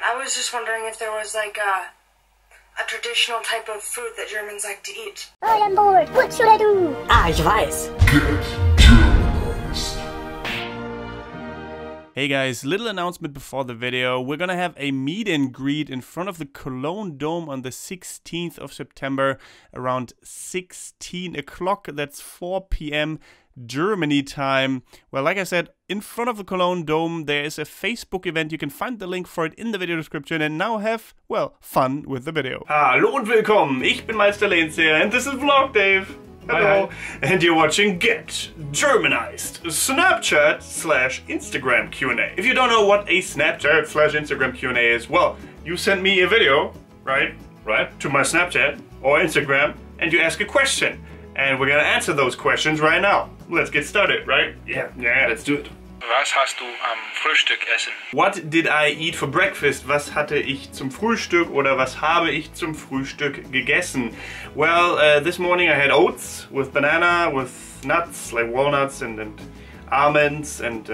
I was just wondering if there was like a traditional type of food that Germans like to eat. All on board. What should I do? Ah, ich weiß. Hey guys, little announcement before the video. We're gonna have a meet and greet in front of the Cologne Dome on the 16th of September around 16 o'clock. That's 4 p.m. Germany time. Well, like I said, in front of the Cologne Dome there is a Facebook event. You can find the link for it in the video description and now have, well, fun with the video. Hallo und willkommen. Ich bin Meister Lehnsherr and this is VlogDave. Hello. And you're watching Get Germanized, Snapchat/Instagram Q&A. If you don't know what a Snapchat/Instagram Q&A is, well, you send me a video, right, to my Snapchat or Instagram, and you ask a question. And we're gonna answer those questions right now. Let's get started, right? Yeah, let's do it. Was hast du am Frühstück essen? What did I eat for breakfast? Was hatte ich zum Frühstück oder was habe ich zum Frühstück gegessen? Well, this morning I had oats with banana, with nuts like walnuts and almonds, and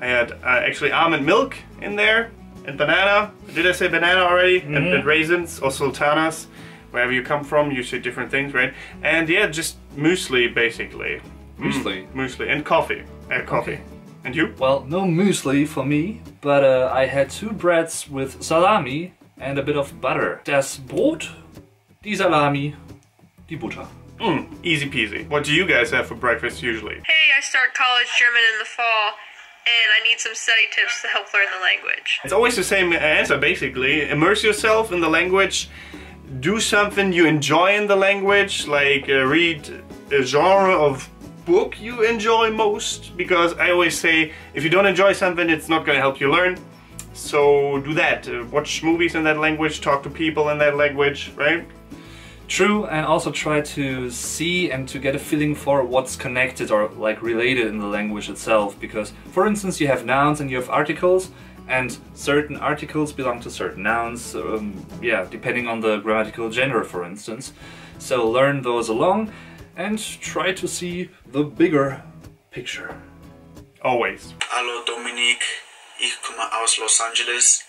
I had actually almond milk in there and banana. Did I say banana already? And raisins or sultanas. Wherever you come from, you say different things, right? And yeah, just muesli basically. Muesli? Muesli and coffee. Coffee. Okay. And you? Well, no muesli for me, but I had 2 breads with salami and a bit of butter. Das Brot, die Salami, die Butter. Easy peasy. What do you guys have for breakfast usually? Hey, I start college German in the fall, and I need some study tips to help learn the language. It's always the same answer basically. Immerse yourself in the language. Do something you enjoy in the language, like read a genre of book you enjoy most, because I always say if you don't enjoy something it's not going to help you learn. So do that. Watch movies in that language, talk to people in that language, right? True, and also try to see and to get a feeling for what's connected or like related in the language itself, because for instance you have nouns and you have articles, and certain articles belong to certain nouns, yeah, depending on the grammatical genre, for instance. So learn those along and try to see the bigger picture. Always. Hallo Dominik, ich komme aus Los Angeles.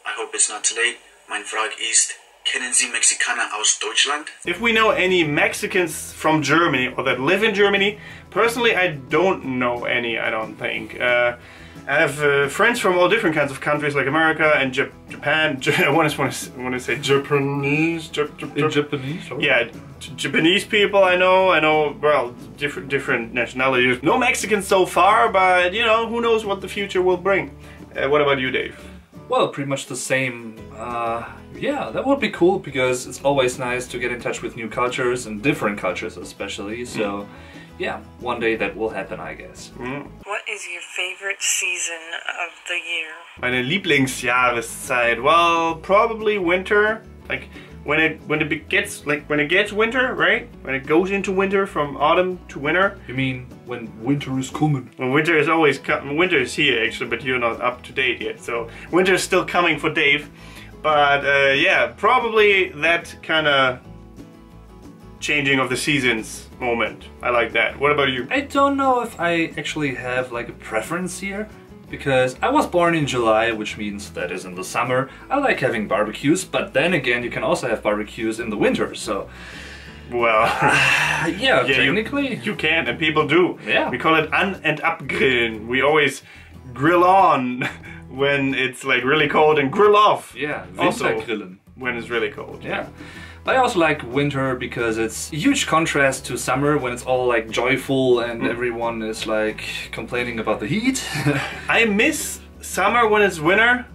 I hope it's not too late. Meine Frage ist, kennen Sie Mexikaner aus Deutschland? If we know any Mexicans from Germany or that live in Germany, personally I don't know any, I don't think. I have friends from all different kinds of countries like America and Japan. I want to say Japanese. Japanese? Or? Yeah, Japanese people I know, well, different nationalities. No Mexicans so far, but you know, who knows what the future will bring. What about you, Dave? Well, pretty much the same. Yeah, that would be cool, because it's always nice to get in touch with new cultures and different cultures especially, so yeah, one day that will happen, I guess. What is your favorite season of the year? Meine Lieblingsjahreszeit? Well, probably winter. Like when it gets winter, right? When it goes into winter, from autumn to winter. You mean when winter is coming? Well, winter is always coming. Winter is here actually, but you're not up to date yet. So winter is still coming for Dave. But yeah, probably that kind of changing of the seasons moment. I like that. What about you? I don't know if I actually have like a preference here, because I was born in July, which means that is in the summer. I like having barbecues, but then again you can also have barbecues in the winter, so... Well... yeah, technically... You can, and people do. Yeah. We call it an- and abgrillen. We always grill on when it's like really cold and grill off. Yeah, Wintergrillen. When it's really cold. Yeah. But I also like winter because it's a huge contrast to summer, when it's all like joyful and everyone is like complaining about the heat. I miss summer when it's winter,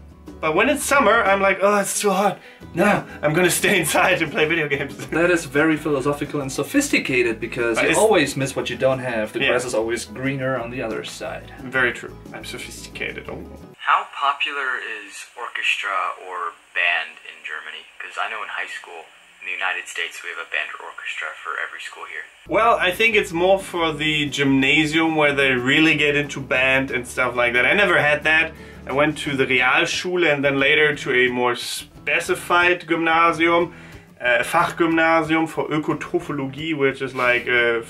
but when it's summer I'm like, oh, it's too hot. No, I'm gonna stay inside and play video games. That is very philosophical and sophisticated, because you always miss what you don't have. The grass is always greener on the other side. Very true. I'm sophisticated. Oh. How popular is orchestra or band in Germany? Because I know in high school in the United States we have a band or orchestra for every school here. Well, I think it's more for the gymnasium where they really get into band and stuff like that. I never had that. I went to the Realschule and then later to a more specified gymnasium, Fachgymnasium for Ökotrophologie, which is like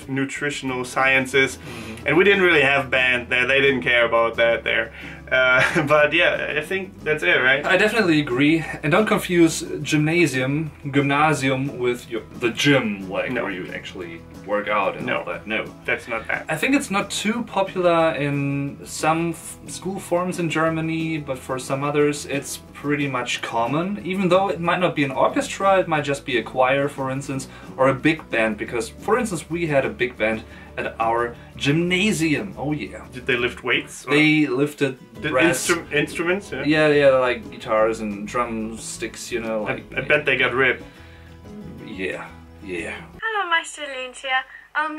nutritional sciences. And we didn't really have band there. They didn't care about that there. But yeah, I think that's it, right? I definitely agree. And don't confuse gymnasium with the gym, like where you actually work out and all that. No, that's not that. I think it's not too popular in some school forms in Germany, but for some others it's pretty much common. Even though it might not be an orchestra, it might just be a choir, for instance, or a big band. Because, for instance, we had a big band at our gymnasium. Oh yeah. Did they lift weights? Or? They lifted brass instruments? Yeah, like guitars and drumsticks, you know. Like, I bet they got ripped. Yeah. Hello, Meister Lintia.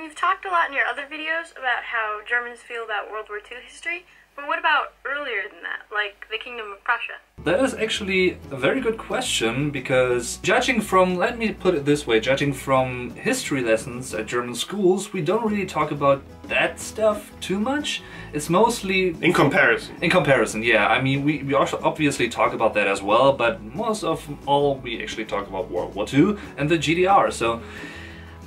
You've talked a lot in your other videos about how Germans feel about World War II history, but what about earlier than that, like the Kingdom of Prussia? That is actually a very good question, because judging from, let me put it this way, judging from history lessons at German schools, we don't really talk about that stuff too much. It's mostly... In comparison. In comparison, yeah. I mean, we also obviously talk about that as well, but most of all we actually talk about World War II and the GDR, so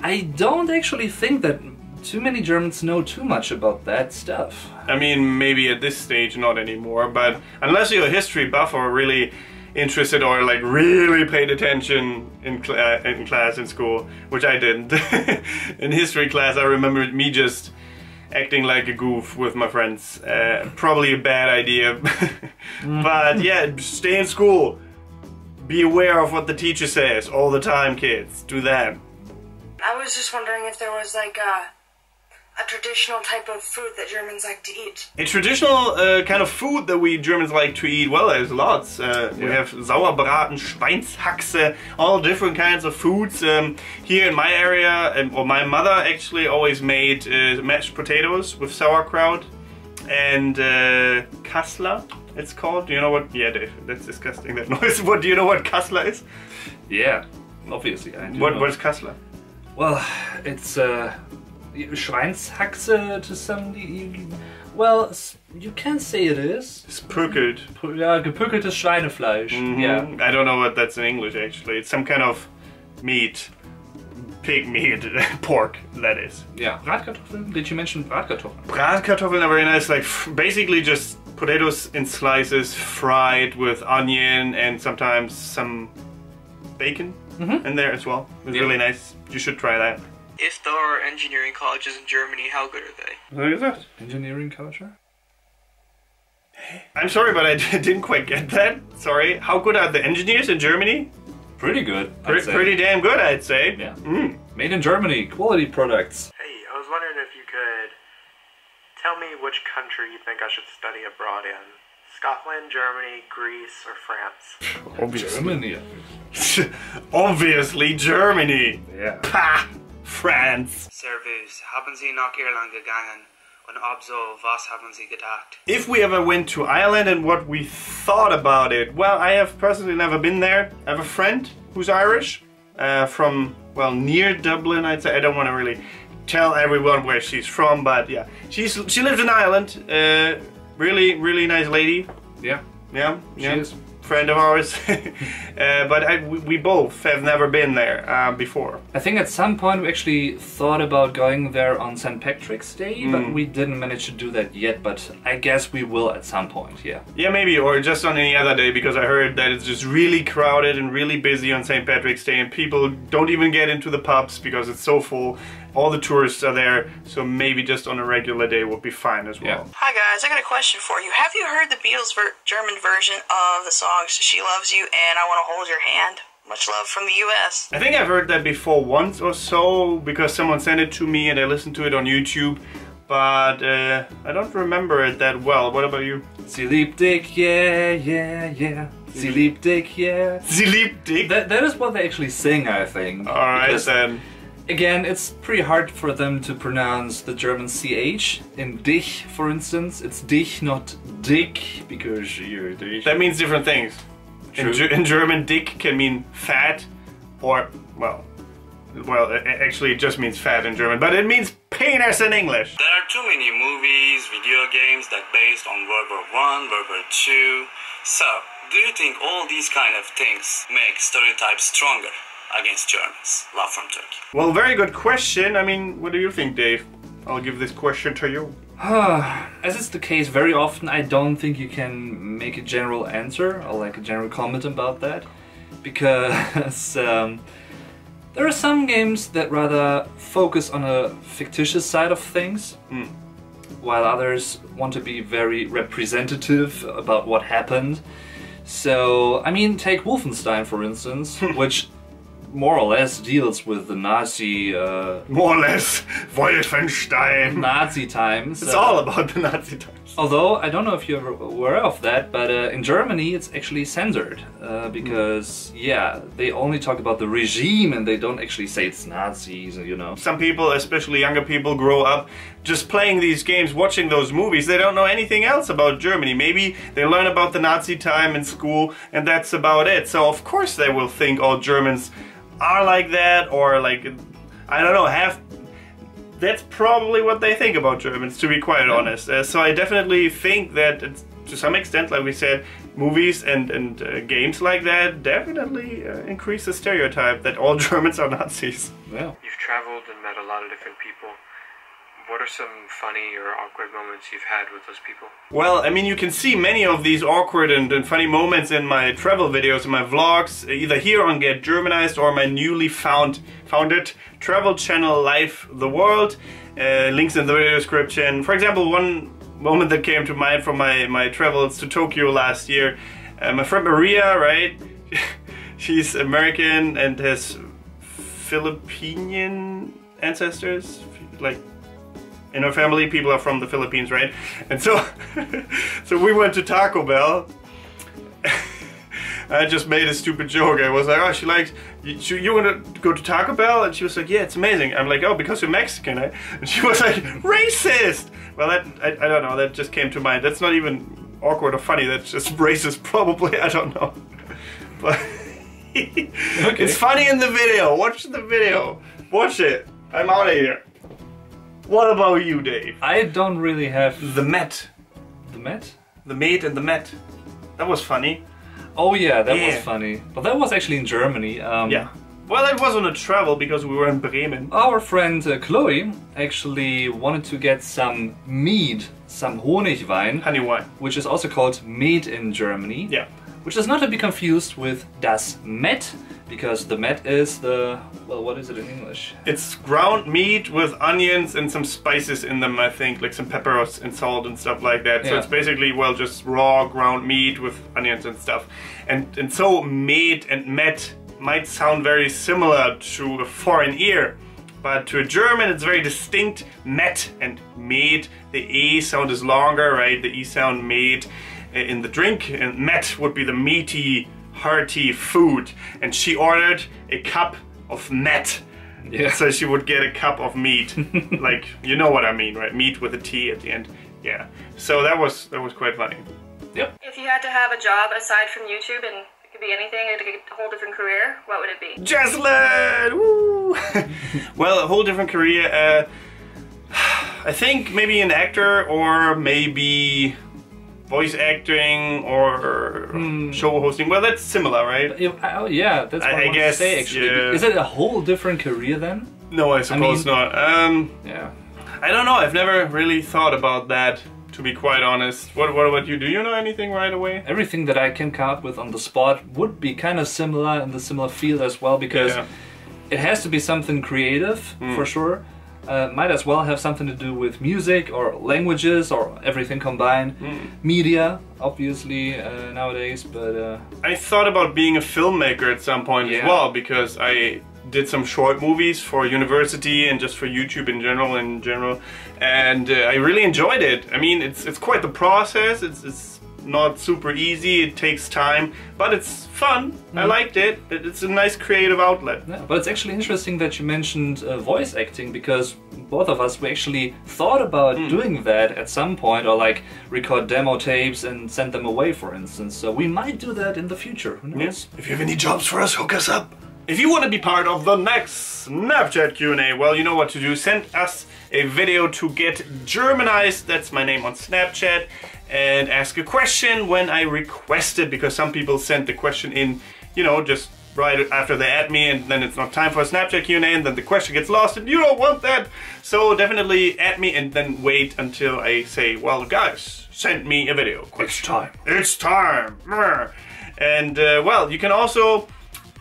I don't actually think that too many Germans know too much about that stuff. I mean, maybe at this stage not anymore, but unless you're a history buff or really interested or like really paid attention in class in school, which I didn't. In history class I remember me just acting like a goof with my friends. Probably a bad idea. But yeah, stay in school. Be aware of what the teacher says all the time, kids. Do that. I was just wondering if there was like a traditional type of food that Germans like to eat. A traditional kind of food that we Germans like to eat, well, there's lots. We have Sauerbraten, Schweinshaxe, all different kinds of foods. Here in my area, or my mother actually always made mashed potatoes with sauerkraut and Kassler, it's called. Do you know what? Yeah, Dave, that's disgusting, that noise. What, do you know what Kassler is? Yeah, obviously I do. What is Kassler? Well, it's Schweinshaxe to some... Well, you can say it is. It's pückelt. Ja, gepückeltes Schweinefleisch. Yeah. I don't know what that's in English actually. It's some kind of meat. Pig meat. Pork, that is. Yeah. Bratkartoffeln? Did you mention Bratkartoffeln? Bratkartoffeln are very nice. Like basically just potatoes in slices fried with onion and sometimes some bacon in there as well. It's really nice. You should try that. If there are engineering colleges in Germany, how good are they? Look at that. Engineering culture? I'm sorry, but I didn't quite get that. Sorry. How good are the engineers in Germany? Pretty good. Pretty damn good, I'd say. Yeah. Made in Germany, quality products. Hey, I was wondering if you could tell me which country you think I should study abroad in. Scotland, Germany, Greece, or France? Obviously. Germany. Obviously Germany. Yeah. Pah! France. Servus, haben Sie nach Irland gegangen und ob so, was haben Sie gedacht? If we ever went to Ireland and what we thought about it, well, I have personally never been there. I have a friend who's Irish, from, well, near Dublin, I'd say. I don't want to really tell everyone where she's from, but yeah. She lives in Ireland. Really nice lady. Yeah. She is. Friend of ours. But we both have never been there before. I think at some point we actually thought about going there on St. Patrick's Day, but we didn't manage to do that yet, but I guess we will at some point, yeah. Yeah, maybe, or just on any other day, because I heard that it's just really crowded and really busy on St. Patrick's Day, and people don't even get into the pubs because it's so full. All the tourists are there, so maybe just on a regular day would be fine as well. Yeah. Hi guys, I got a question for you. Have you heard the Beatles German version of the song She Loves You and I Want to Hold Your Hand? Much love from the US. I think I've heard that before once or so, because someone sent it to me and I listened to it on YouTube, but I don't remember it that well. What about you? Sie liebt dich, yeah. Sie liebt dich, yeah. Sie liebt dich? That is what they actually sing, I think. Alright then. Again, it's pretty hard for them to pronounce the German CH. In dich, for instance, it's dich, not dick, because you're dich. That means different things. In German, dick can mean fat, or, well, it actually just means fat in German, but it means penis in English. There are too many movies, video games that based on World War I, World War II. So, do you think all these kind of things make stereotypes stronger against Germans? Love from Turkey. Well, very good question. I mean, what do you think, Dave? I'll give this question to you. As is the case very often, I don't think you can make a general answer or like a general comment about that, because there are some games that rather focus on a fictitious side of things, while others want to be very representative about what happened. So, I mean, take Wolfenstein for instance, which more or less deals with the Nazi... more or less, Wolfenstein! Nazi times. It's all about the Nazi times. Although, I don't know if you're aware of that, but in Germany it's actually censored. Because, yeah, they only talk about the regime and they don't actually say it's Nazis, you know. Some people, especially younger people, grow up just playing these games, watching those movies. They don't know anything else about Germany. Maybe they learn about the Nazi time in school and that's about it. So of course they will think all Germans are like that, or like, I don't know, that's probably what they think about Germans, to be quite honest. So I definitely think that it's, to some extent, like we said, movies and games like that definitely increase the stereotype that all Germans are Nazis. Yeah. You've traveled and met a lot of different people. What are some funny or awkward moments you've had with those people? Well, I mean, you can see many of these awkward and funny moments in my travel videos, in my vlogs, either here on Get Germanized or my newly founded travel channel, Life the World. Links in the video description. For example, one moment that came to mind from my travels to Tokyo last year, my friend Maria, right? She's American and has Filipinian ancestors, like, in her family, people are from the Philippines, right? And so, so we went to Taco Bell. I just made a stupid joke. I was like, oh, she likes, you want to go to Taco Bell? And she was like, yeah, it's amazing. I'm like, oh, because you're Mexican, eh? And she was like, racist! Well, that, I don't know, that just came to mind. That's not even awkward or funny, that's just racist, probably, I don't know. But okay. It's funny in the video. Watch the video. Watch it. I'm out of here. What about you, Dave? I don't really have... The Met. The Met? The Maid and the Met. That was funny. Oh yeah, that was funny. But that was actually in Germany. Yeah. Well, it was on a travel because we were in Bremen. Our friend Chloe actually wanted to get some mead, some Honigwein. Honey wine. Which is also called Met in Germany. Yeah. Which is not to be confused with das Met, because the Met is the, well, what is it in English? It's ground meat with onions and some spices in them, I think, like some peppers and salt and stuff like that. So it's basically, well, just raw ground meat with onions and stuff. And so Met and Met might sound very similar to a foreign ear, but to a German it's very distinct. Met and Met, the E sound is longer, right? The E sound Met in the drink, and Met would be the meaty, hearty food. And she ordered a cup of Met. Yeah. So she would get a cup of meat. Like, you know what I mean, right? Meat with a T at the end. Yeah. So that was quite funny. Yep. If you had to have a job aside from YouTube, and it could be anything, a whole different career, what would it be? Jaslyn! Woo! Well, a whole different career. I think maybe an actor, or maybe voice acting, or show hosting. Well, that's similar, right? Yeah, that's what I guess, to say, actually. Yeah. Is it a whole different career then? No, I suppose not. Yeah. I don't know. I've never really thought about that, to be quite honest. What about you? Do you know anything right away? Everything that I can come up with on the spot would be kind of similar in the similar field as well, because it has to be something creative, for sure. Might as well have something to do with music or languages or everything combined. Media, obviously, nowadays, but... I thought about being a filmmaker at some point as well, because I did some short movies for university and just for YouTube in general, and I really enjoyed it. I mean, it's quite the process. It's not super easy, it takes time, but it's fun. I liked it. It's a nice creative outlet. Yeah, but it's actually interesting that you mentioned voice acting, because both of us, we actually thought about doing that at some point, or like record demo tapes and send them away, for instance. So we might do that in the future. Who knows? Yes. If you have any jobs for us, hook us up. If you want to be part of the next Snapchat Q&A, well, you know what to do. Send us a video to Get Germanized, that's my name on Snapchat, and ask a question when I request it, because some people send the question in, you know, just right after they add me, and then it's not time for a Snapchat Q&A, and then the question gets lost, and you don't want that. So definitely add me and then wait until I say, well, guys, send me a video. It's time. It's time. And well, you can also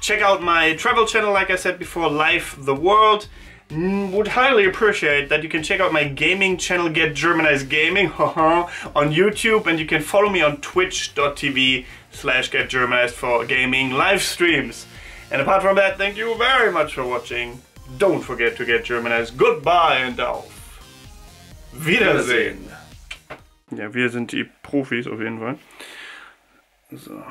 check out my travel channel, like I said before, Life the World. Would highly appreciate that you can check out my gaming channel, Get Germanized Gaming, on YouTube, and you can follow me on twitch.tv/GetGermanized for gaming live streams. And apart from that, thank you very much for watching. Don't forget to get Germanized. Goodbye and auf Wiedersehen. Ja, wir sind die Profis auf jeden Fall. So.